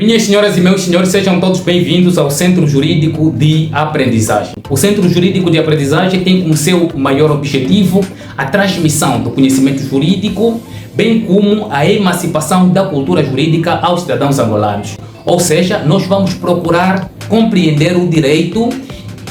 Minhas senhoras e meus senhores, sejam todos bem-vindos ao Centro Jurídico de Aprendizagem. O Centro Jurídico de Aprendizagem tem como seu maior objetivo a transmissão do conhecimento jurídico, bem como a emancipação da cultura jurídica aos cidadãos angolanos. Ou seja, nós vamos procurar compreender o direito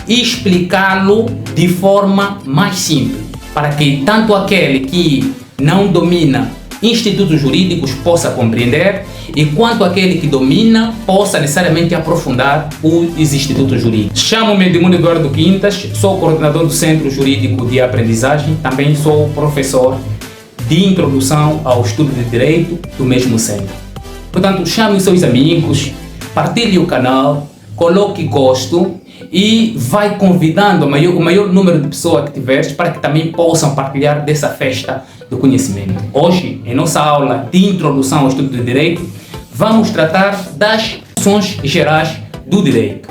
e explicá-lo de forma mais simples, para que tanto aquele que não domina institutos jurídicos possa compreender, e quanto aquele que domina possa necessariamente aprofundar os institutos jurídicos. Chamo-me Edmundo Eduardo Quintas, sou coordenador do Centro Jurídico de Aprendizagem, também sou professor de introdução ao estudo de direito do mesmo centro. Portanto, chame os seus amigos, partilhe o canal, coloque gosto e vai convidando o maior número de pessoas que tiveres para que também possam partilhar dessa festa do conhecimento. Hoje, em nossa aula de introdução ao estudo do direito, vamos tratar das funções gerais do direito.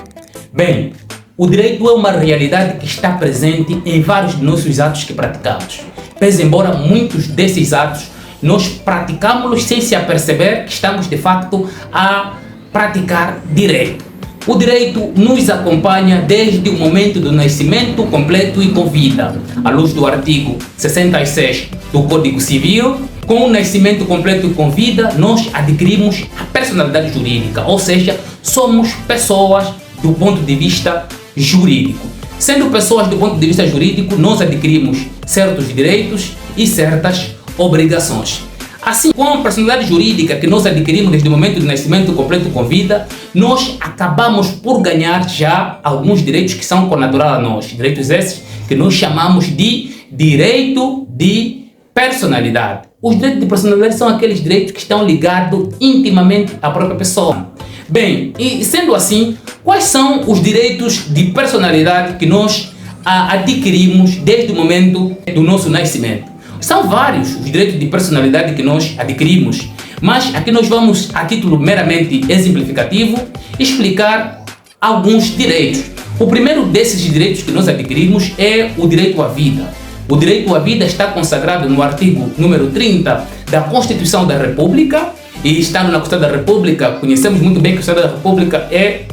Bem, o direito é uma realidade que está presente em vários de nossos atos que praticamos. Pese embora muitos desses atos nós praticamos sem se aperceber que estamos de facto a praticar direito. O direito nos acompanha desde o momento do nascimento completo e com vida, à luz do artigo 66 do Código Civil. Com o nascimento completo e com vida, nós adquirimos a personalidade jurídica, ou seja, somos pessoas do ponto de vista jurídico. Sendo pessoas do ponto de vista jurídico, nós adquirimos certos direitos e certas obrigações. Assim, com a personalidade jurídica que nós adquirimos desde o momento do nascimento completo com vida, nós acabamos por ganhar já alguns direitos que são connaturais a nós. Direitos esses que nós chamamos de direito de personalidade. Os direitos de personalidade são aqueles direitos que estão ligados intimamente à própria pessoa. Bem, e sendo assim, quais são os direitos de personalidade que nós adquirimos desde o momento do nosso nascimento? São vários os direitos de personalidade que nós adquirimos, mas aqui nós vamos, a título meramente exemplificativo, explicar alguns direitos. O primeiro desses direitos que nós adquirimos é o direito à vida. O direito à vida está consagrado no artigo número 30 da Constituição da República, e estando na Constituição da República, conhecemos muito bem que a Constituição da República é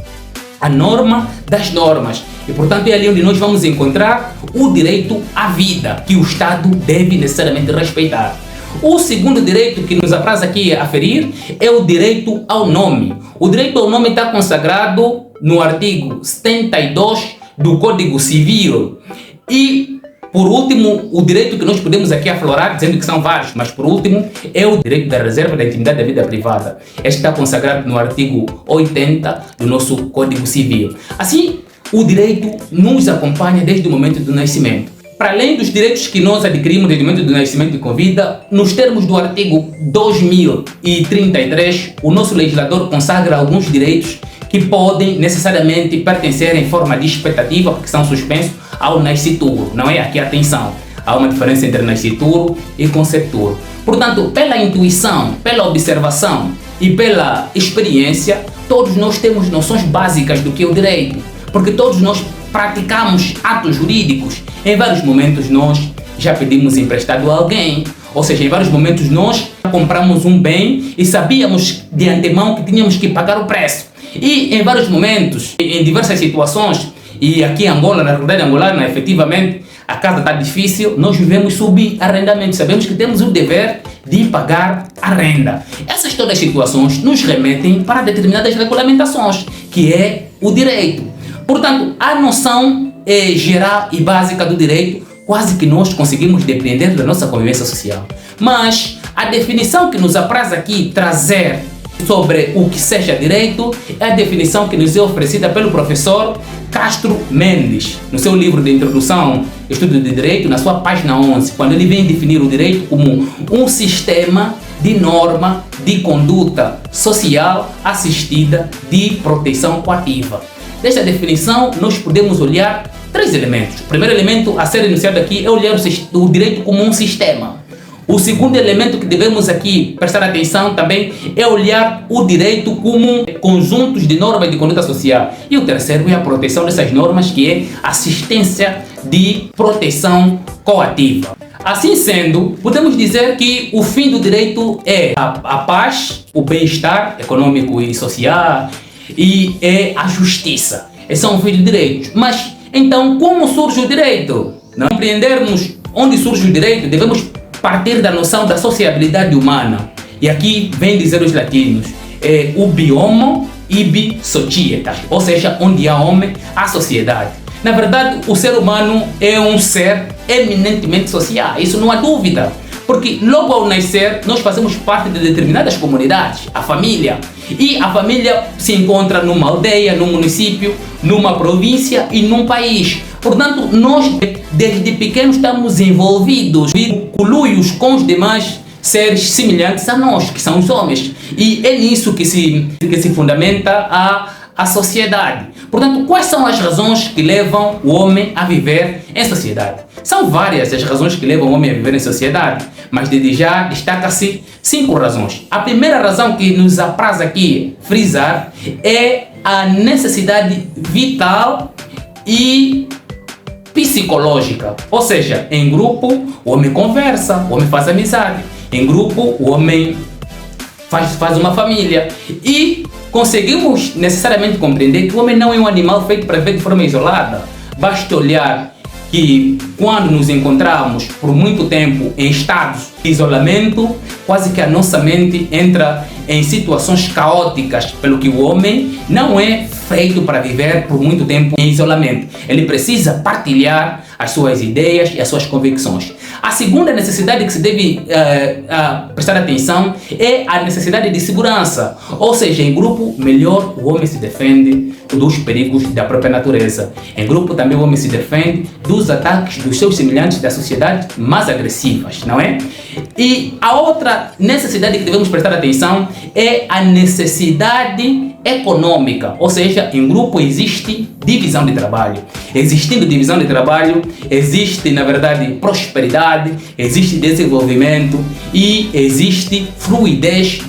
a norma das normas. E, portanto, é ali onde nós vamos encontrar o direito à vida, que o Estado deve necessariamente respeitar. O segundo direito que nos apraz aqui aferir é o direito ao nome. O direito ao nome está consagrado no artigo 72 do Código Civil. E, por último, o direito que nós podemos aqui aflorar, dizendo que são vários, mas por último, é o direito da reserva da intimidade da vida privada. Este está consagrado no artigo 80 do nosso Código Civil. Assim, o direito nos acompanha desde o momento do nascimento. Para além dos direitos que nós adquirimos desde o momento do nascimento e com vida, nos termos do artigo 2033, o nosso legislador consagra alguns direitos que podem necessariamente pertencer em forma de expectativa, porque são suspensos ao nascituro. Não é? Aqui, atenção, há uma diferença entre nascituro e concepturo. Portanto, pela intuição, pela observação e pela experiência, todos nós temos noções básicas do que é o direito, porque todos nós praticamos atos jurídicos. Em vários momentos nós já pedimos emprestado a alguém, ou seja, em vários momentos nós compramos um bem e sabíamos de antemão que tínhamos que pagar o preço. E em vários momentos, em diversas situações, e aqui em Angola, na realidade angolana, efetivamente, a casa está difícil, nós vivemos sob arrendamento, sabemos que temos o dever de pagar a renda. Essas todas as situações nos remetem para determinadas regulamentações, que é o direito. Portanto, a noção geral e básica do direito, quase que nós conseguimos depreender da nossa convivência social. Mas a definição que nos apraz aqui trazer sobre o que seja direito é a definição que nos é oferecida pelo professor Castro Mendes, no seu livro de introdução ao estudo de direito, na sua página 11, quando ele vem definir o direito como um sistema de norma de conduta social assistida de proteção coativa. Desta definição, nós podemos olhar três elementos. O primeiro elemento a ser enunciado aqui é olhar o direito como um sistema. O segundo elemento que devemos aqui prestar atenção também é olhar o direito como conjuntos de normas de conduta social. E o terceiro é a proteção dessas normas, que é assistência de proteção coativa. Assim sendo, podemos dizer que o fim do direito é a paz, o bem-estar econômico e social e é a justiça. Esses são os fins do direito. Mas então, como surge o direito? Não compreendermos onde surge o direito, devemos partir da noção da sociabilidade humana. E aqui vem dizer os latinos, ubi homo, ibi societas, ou seja, onde há homem, há sociedade. Na verdade, o ser humano é um ser eminentemente social, isso não há dúvida. Porque logo ao nascer, nós fazemos parte de determinadas comunidades, a família. E a família se encontra numa aldeia, num município, numa província e num país. Portanto, nós desde pequenos estamos envolvidos em conluios com os demais seres semelhantes a nós, que são os homens. E é nisso que se fundamenta a sociedade. Portanto, quais são as razões que levam o homem a viver em sociedade? São várias as razões que levam o homem a viver em sociedade, mas desde já destaca-se 5 razões. A primeira razão que nos apraz aqui frisar é a necessidade vital e psicológica. Ou seja, em grupo o homem conversa, o homem faz amizade. Em grupo o homem faz uma família. E conseguimos necessariamente compreender que o homem não é um animal feito para viver de forma isolada. Basta olhar que quando nos encontramos por muito tempo em estados de isolamento, quase que a nossa mente entra em situações caóticas, pelo que o homem não é feito para viver por muito tempo em isolamento. Ele precisa partilhar as suas ideias e as suas convicções. A segunda necessidade que se deve prestar atenção é a necessidade de segurança. Ou seja, em grupo, melhor o homem se defende dos perigos da própria natureza. Em grupo também o homem se defende dos ataques dos seus semelhantes da sociedade mais agressivas, não é? E a outra necessidade que devemos prestar atenção é a necessidade econômica, ou seja, em grupo existe divisão de trabalho. Existindo divisão de trabalho, existe, na verdade, prosperidade, existe desenvolvimento e existe fluidez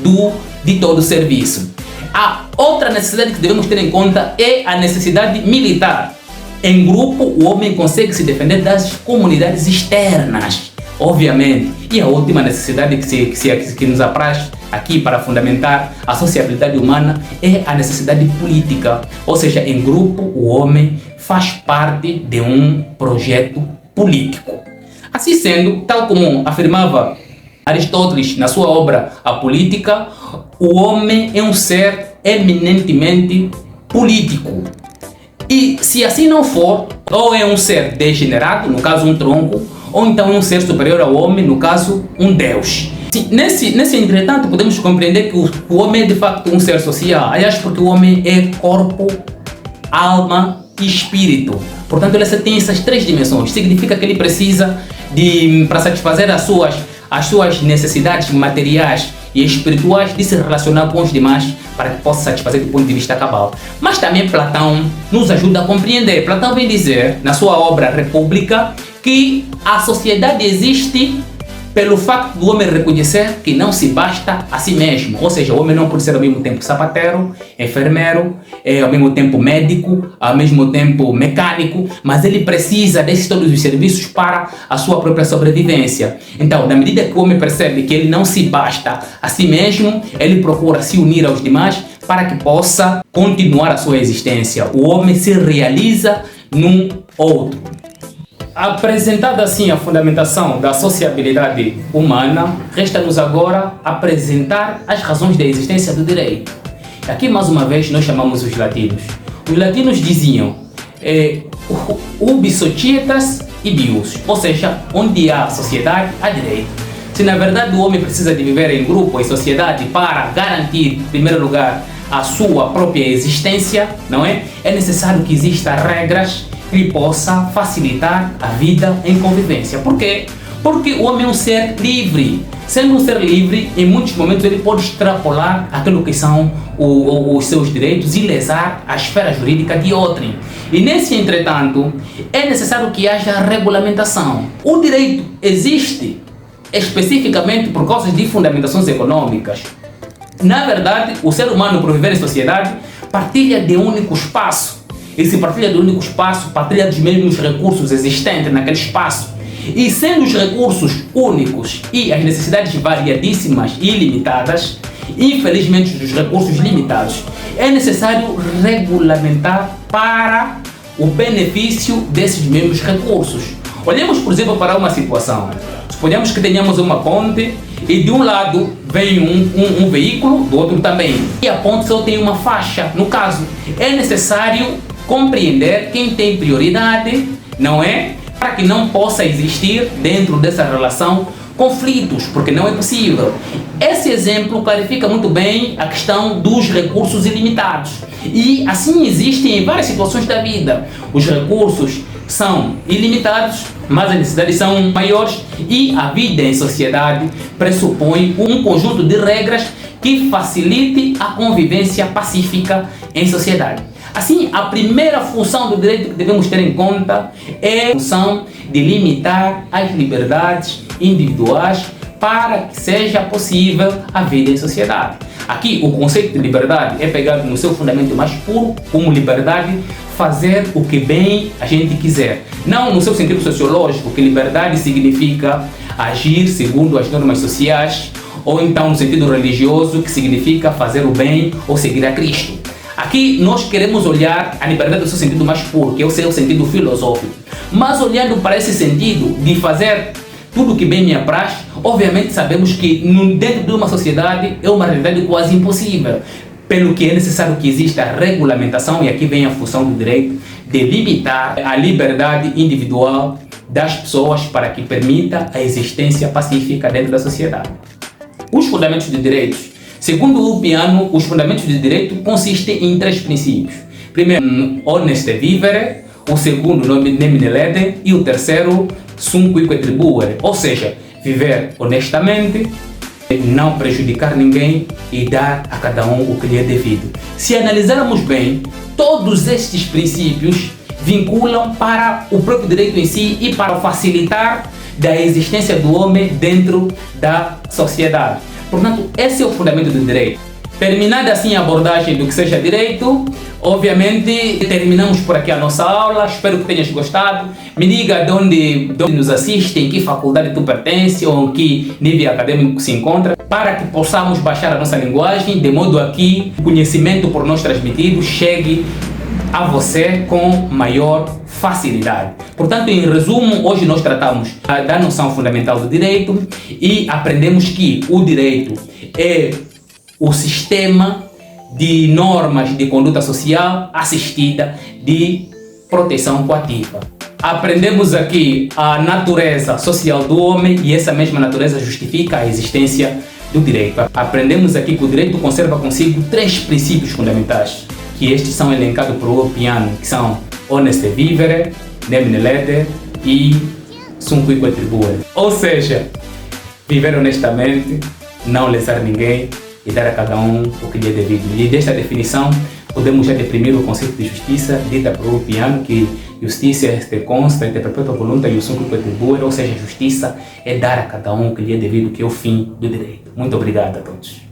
de todo o serviço. A outra necessidade que devemos ter em conta é a necessidade militar. Em grupo, o homem consegue se defender das comunidades externas, obviamente. E a última necessidade que nos apraz aqui para fundamentar a sociabilidade humana é a necessidade política. Ou seja, em grupo, o homem faz parte de um projeto político. Assim sendo, tal como afirmava Aristóteles na sua obra A Política, o homem é um ser eminentemente político. E se assim não for, ou é um ser degenerado, no caso um tronco, ou então é um ser superior ao homem, no caso um deus. Nesse entretanto, podemos compreender que o homem é de facto um ser social, aliás, porque o homem é corpo, alma e espírito. Portanto, ele tem essas 3 dimensões. Significa que ele precisa para satisfazer as suas necessidades materiais e espirituais, de se relacionar com os demais para que possa satisfazer do ponto de vista cabal. Mas também Platão nos ajuda a compreender. Platão vem dizer na sua obra República que a sociedade existe pelo facto do homem reconhecer que não se basta a si mesmo. Ou seja, o homem não pode ser ao mesmo tempo sapateiro, enfermeiro, ao mesmo tempo médico, ao mesmo tempo mecânico, mas ele precisa desses todos os serviços para a sua própria sobrevivência. Então, na medida que o homem percebe que ele não se basta a si mesmo, ele procura se unir aos demais para que possa continuar a sua existência. O homem se realiza num outro. Apresentada assim a fundamentação da sociabilidade humana, resta-nos agora apresentar as razões da existência do direito. Aqui mais uma vez nós chamamos os latinos. Os latinos diziam ubi societas ibius, ou seja, onde há sociedade, há direito. Se na verdade o homem precisa de viver em grupo, em sociedade, para garantir, em primeiro lugar, a sua própria existência, não é? É necessário que existam regras que possa facilitar a vida em convivência. Por quê? Porque o homem é um ser livre. Sendo um ser livre, em muitos momentos ele pode extrapolar aquilo que são os seus direitos e lesar a esfera jurídica de outrem. E nesse entretanto, é necessário que haja regulamentação. O direito existe especificamente por causa de fundamentações econômicas. Na verdade, o ser humano, por viver em sociedade, partilha de um único espaço. E se partilha do único espaço, partilha dos mesmos recursos existentes naquele espaço. E sendo os recursos únicos e as necessidades variadíssimas e ilimitadas, infelizmente dos recursos limitados, é necessário regulamentar para o benefício desses mesmos recursos. Olhemos, por exemplo, para uma situação. Suponhamos que tenhamos uma ponte e de um lado vem um veículo, do outro também. E a ponte só tem uma faixa. No caso, é necessário compreender quem tem prioridade, não é? Para que não possa existir dentro dessa relação conflitos, porque não é possível. Esse exemplo clarifica muito bem a questão dos recursos ilimitados. E assim existem em várias situações da vida. Os recursos são ilimitados, mas as necessidades são maiores e a vida em sociedade pressupõe um conjunto de regras que facilite a convivência pacífica em sociedade. Assim, a primeira função do direito que devemos ter em conta é a função de limitar as liberdades individuais para que seja possível a vida em sociedade. Aqui, o conceito de liberdade é pegado no seu fundamento mais puro, como liberdade fazer o que bem a gente quiser. Não no seu sentido sociológico, que liberdade significa agir segundo as normas sociais, ou então no sentido religioso, que significa fazer o bem ou seguir a Cristo. Aqui nós queremos olhar a liberdade no seu sentido mais puro, que é o seu sentido filosófico. Mas olhando para esse sentido de fazer tudo o que bem me apraz, obviamente sabemos que dentro de uma sociedade é uma realidade quase impossível. Pelo que é necessário que exista a regulamentação, e aqui vem a função do direito, de limitar a liberdade individual das pessoas para que permita a existência pacífica dentro da sociedade. Os fundamentos de direitos. Segundo o Piano, os fundamentos de direito consistem em 3 princípios. Primeiro, honeste vivere, o segundo, nemine lede, e o terceiro, sum quique tribuere, ou seja, viver honestamente, não prejudicar ninguém e dar a cada um o que lhe é devido. Se analisarmos bem, todos estes princípios vinculam para o próprio direito em si e para facilitar da existência do homem dentro da sociedade. Portanto, esse é o fundamento do direito. Terminada assim a abordagem do que seja direito, obviamente terminamos por aqui a nossa aula. Espero que tenhas gostado. Me diga de onde nos assiste, em que faculdade tu pertence ou em que nível acadêmico se encontra, para que possamos baixar a nossa linguagem, de modo a que o conhecimento por nós transmitido chegue a você com maior facilidade. Portanto, em resumo, hoje nós tratamos da noção fundamental do direito e aprendemos que o direito é o sistema de normas de conduta social assistida de proteção coativa. Aprendemos aqui a natureza social do homem e essa mesma natureza justifica a existência do direito. Aprendemos aqui que o direito conserva consigo 3 princípios fundamentais, que estes são elencados por Piano, que são honeste vivere, nemine lede e sum quique tribuere. Ou seja, viver honestamente, não lesar ninguém e dar a cada um o que lhe é devido. E desta definição podemos já deprimir o conceito de justiça dita por Piano, que justiça este consta de perpétua voluntas e sum quique tribuere, ou seja, justiça é dar a cada um o que lhe é devido, que é o fim do direito. Muito obrigado a todos.